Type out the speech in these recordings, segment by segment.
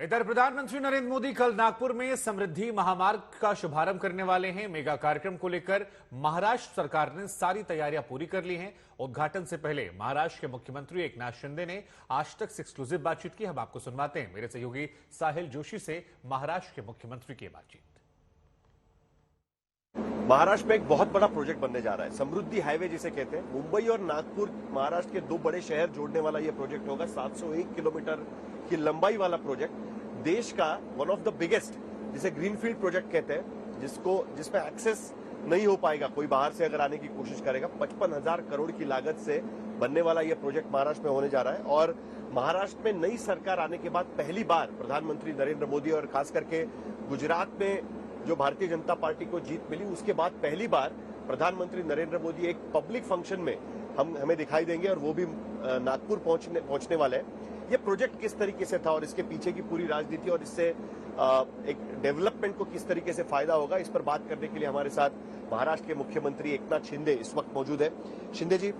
इधर प्रधानमंत्री नरेंद्र मोदी कल नागपुर में समृद्धि महामार्ग का शुभारंभ करने वाले हैं। मेगा कार्यक्रम को लेकर महाराष्ट्र सरकार ने सारी तैयारियां पूरी कर ली हैं। उद्घाटन से पहले महाराष्ट्र के मुख्यमंत्री एकनाथ शिंदे ने आज तक से एक्सक्लूसिव बातचीत की। हम आपको सुनवाते हैं मेरे सहयोगी साहिल जोशी से महाराष्ट्र के मुख्यमंत्री की बातचीत। महाराष्ट्र में एक बहुत बड़ा प्रोजेक्ट बनने जा रहा है, समृद्धि हाईवे जिसे कहते हैं। मुंबई और नागपुर महाराष्ट्र के दो बड़े शहर जोड़ने वाला यह प्रोजेक्ट होगा। 701 किलोमीटर की लंबाई वाला प्रोजेक्ट, देश का वन ऑफ द बिगेस्ट, जिसे ग्रीनफील्ड प्रोजेक्ट कहते हैं, जिसमें एक्सेस नहीं हो पाएगा कोई बाहर से अगर आने की कोशिश करेगा। 55,000 करोड़ की लागत से बनने वाला यह प्रोजेक्ट महाराष्ट्र में होने जा रहा है। और महाराष्ट्र में नई सरकार आने के बाद पहली बार प्रधानमंत्री नरेंद्र मोदी और खास करके गुजरात में जो भारतीय जनता पार्टी को जीत मिली, उसके बाद पहली बार प्रधानमंत्री नरेंद्र मोदी एक पब्लिक फंक्शन में हमें दिखाई देंगे और वो भी नागपुर पहुंचने वाले हैं। ये प्रोजेक्ट किस तरीके से था और इसके पीछे की पूरी राजनीति और इससे एक डेवलपमेंट को किस तरीके से फायदा होगा, इस पर बात करने के लिए हमारे साथ महाराष्ट्र के मुख्यमंत्री एकनाथ शिंदे इस वक्त मौजूद है। शिंदे जी,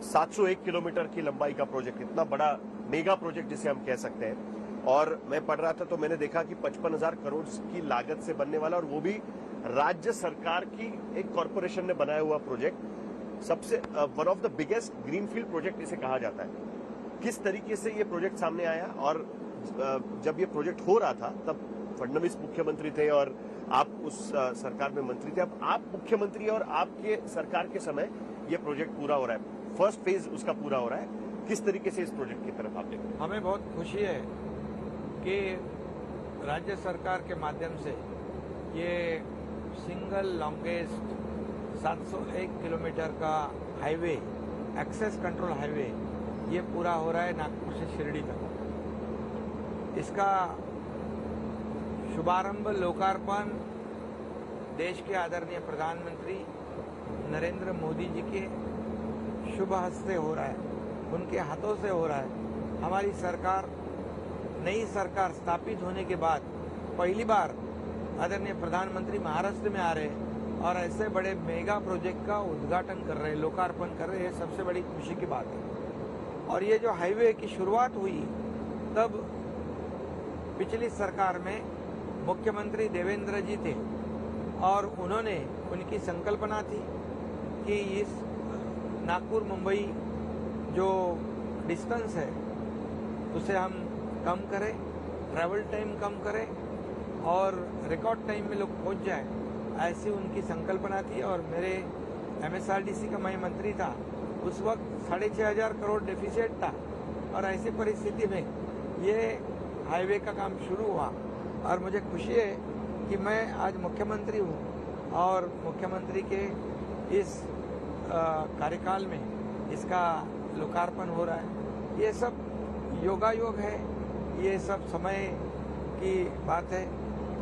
701 किलोमीटर की लंबाई का प्रोजेक्ट, इतना बड़ा मेगा प्रोजेक्ट जिसे हम कह सकते हैं, और मैं पढ़ रहा था तो मैंने देखा कि 55,000 करोड़ की लागत से बनने वाला, और वो भी राज्य सरकार की एक कॉरपोरेशन ने बनाया हुआ प्रोजेक्ट, सबसे one of the biggest greenfield project इसे कहा जाता है। किस तरीके से ये प्रोजेक्ट सामने आया, और जब ये प्रोजेक्ट हो रहा था तब फडणवीस मुख्यमंत्री थे और आप उस सरकार में मंत्री थे। अब आप मुख्यमंत्री और आपके सरकार के समय ये प्रोजेक्ट पूरा हो रहा है, फर्स्ट फेज उसका पूरा हो रहा है। किस तरीके से इस प्रोजेक्ट की तरफ आप देखें? हमें बहुत खुशी है कि राज्य सरकार के माध्यम से ये सिंगल लॉन्गेस्ट 701 किलोमीटर का हाईवे, एक्सेस कंट्रोल हाईवे, ये पूरा हो रहा है नागपुर से शिरडी तक। इसका शुभारंभ, लोकार्पण देश के आदरणीय प्रधानमंत्री नरेंद्र मोदी जी के शुभ हस्ते हो रहा है, उनके हाथों से हो रहा है। हमारी सरकार, नई सरकार स्थापित होने के बाद पहली बार आदरणीय प्रधानमंत्री महाराष्ट्र में आ रहे हैं और ऐसे बड़े मेगा प्रोजेक्ट का उद्घाटन कर रहे हैं, लोकार्पण कर रहे हैं। सबसे बड़ी खुशी की बात है। और ये जो हाईवे की शुरुआत हुई, तब पिछली सरकार में मुख्यमंत्री देवेंद्र जी थे और उनकी संकल्पना थी कि इस नागपुर मुंबई जो डिस्टेंस है उसे हम कम करें, ट्रैवल टाइम कम करें और रिकॉर्ड टाइम में लोग पहुंच जाए, ऐसी उनकी संकल्पना थी। और मेरे MSRDC का मैं मंत्री था, उस वक्त 6,500 करोड़ डेफिसिट था, और ऐसी परिस्थिति में ये हाईवे का काम शुरू हुआ। और मुझे खुशी है कि मैं आज मुख्यमंत्री हूँ और मुख्यमंत्री के इस कार्यकाल में इसका लोकार्पण हो रहा है। ये सब योगायोग है, ये सब समय की बात है,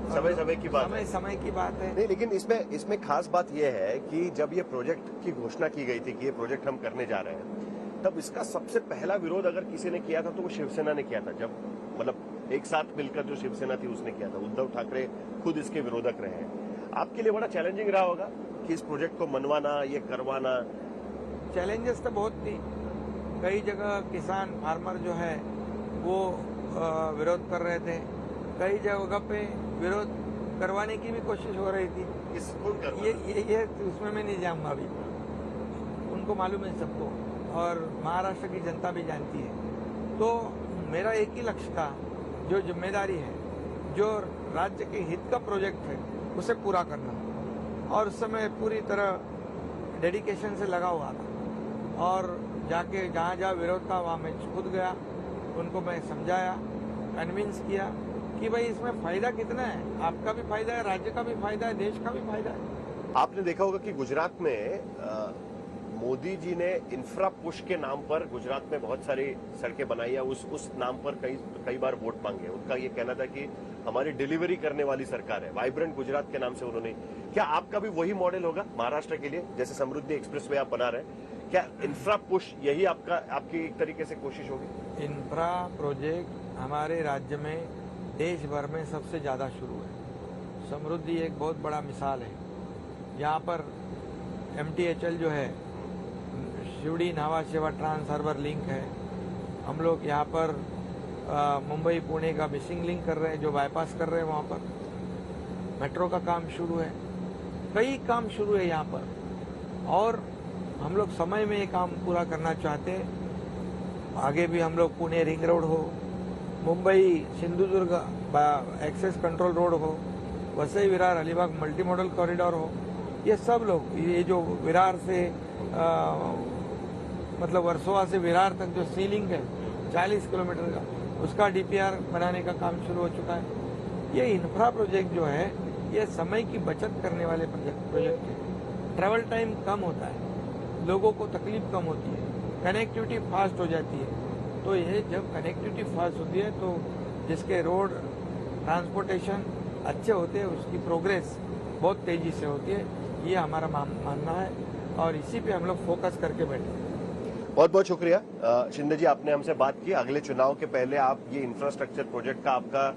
समय की बात है, समय की बात है। नहीं, लेकिन इसमें खास बात यह है कि जब ये प्रोजेक्ट की घोषणा की गई थी कि ये प्रोजेक्ट हम करने जा रहे हैं, तब इसका सबसे पहला विरोध अगर किसी ने किया था तो वो शिवसेना ने किया था। जब मतलब एक साथ मिलकर जो शिवसेना थी उसने किया था। उद्धव ठाकरे खुद इसके विरोधक रहे हैं। आपके लिए बड़ा चैलेंजिंग रहा होगा कि इस प्रोजेक्ट को मनवाना, ये करवाना? चैलेंजेस तो बहुत थी। कई जगह किसान, फार्मर जो है वो विरोध कर रहे थे, कई जगह पे विरोध करवाने की भी कोशिश हो रही थी। ये उसमें मैं नहीं जाऊंगा अभी, उनको मालूम है सबको, और महाराष्ट्र की जनता भी जानती है। तो मेरा एक ही लक्ष्य था, जो जिम्मेदारी है, जो राज्य के हित का प्रोजेक्ट है, उसे पूरा करना। और उस समय पूरी तरह डेडिकेशन से लगा हुआ था, और जाके जहाँ जहाँ विरोध था वहाँ मैं खुद गया, उनको मैं समझाया, कन्विंस किया कि भाई इसमें फायदा कितना है, आपका भी फायदा है, राज्य का भी फायदा है, देश का भी फायदा है। आपने देखा होगा कि गुजरात में मोदी जी ने इंफ्रा पुश के नाम पर गुजरात में बहुत सारी सड़कें बनाई है, उस नाम पर कई बार वोट मांगे। उनका ये कहना था कि हमारी डिलीवरी करने वाली सरकार है, वाइब्रेंट गुजरात के नाम से उन्होंने। क्या आपका भी वही मॉडल होगा महाराष्ट्र के लिए? जैसे समृद्धि एक्सप्रेसवे आप बना रहे हैं, क्या इंफ्रा पुश यही आपकी एक तरीके से कोशिश होगी? इंफ्रा प्रोजेक्ट हमारे राज्य में देश भर में सबसे ज्यादा शुरू है। समृद्धि एक बहुत बड़ा मिसाल है। यहाँ पर MTHL जो है, शिवड़ी नावा सेवा ट्रांस हार्बर लिंक है। हम लोग यहाँ पर मुंबई पुणे का मिसिंग लिंक कर रहे हैं, जो बाईपास कर रहे हैं वहाँ पर। मेट्रो का काम शुरू है, कई काम शुरू है यहाँ पर, और हम लोग समय में ये काम पूरा करना चाहते हैं। आगे भी हम लोग पुणे रिंग रोड हो, Mumbai Sindhudurg access control road हो, Vasai Virar Alibag multi modal corridor हो, ये सब लोग, ये जो विरार से मतलब वर्सोवा से विरार तक जो सी लिंक है 40 किलोमीटर का, उसका डीपीआर बनाने का काम शुरू हो चुका है। ये इंफ्रा प्रोजेक्ट जो है ये समय की बचत करने वाले प्रोजेक्ट है। ट्रैवल टाइम कम होता है, लोगों को तकलीफ कम होती है, कनेक्टिविटी फास्ट हो जाती है। तो ये जब कनेक्टिविटी फास्ट होती है तो जिसके रोड ट्रांसपोर्टेशन अच्छे होते हैं उसकी प्रोग्रेस बहुत तेजी से होती है, ये हमारा मानना है, और इसी पे हम लोग फोकस करके बैठे हैं। बहुत बहुत शुक्रिया शिंदे जी, आपने हमसे बात की। अगले चुनाव के पहले आप ये इंफ्रास्ट्रक्चर प्रोजेक्ट का आपका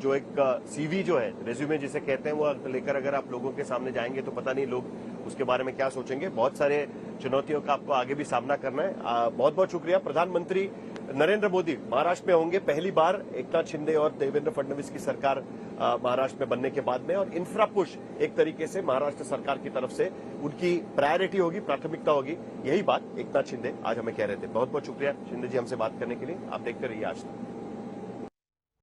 जो एक सीवी जो है, रेज्यूमे जिसे कहते हैं, वो लेकर अगर आप लोगों के सामने जाएंगे तो पता नहीं लोग उसके बारे में क्या सोचेंगे। बहुत सारे चुनौतियों का आपको आगे भी सामना करना है। बहुत बहुत शुक्रिया। प्रधानमंत्री नरेंद्र मोदी महाराष्ट्र में होंगे पहली बार, एकनाथ शिंदे और देवेंद्र फडणवीस की सरकार महाराष्ट्र में बनने के बाद में, और इंफ्रा पुश एक तरीके से महाराष्ट्र सरकार की तरफ से उनकी प्रायोरिटी होगी, प्राथमिकता होगी। यही बात एकनाथ शिंदे आज हमें कह रहे थे। बहुत बहुत शुक्रिया शिंदे जी हमसे बात करने के लिए। आप देखते रहिए आज तक।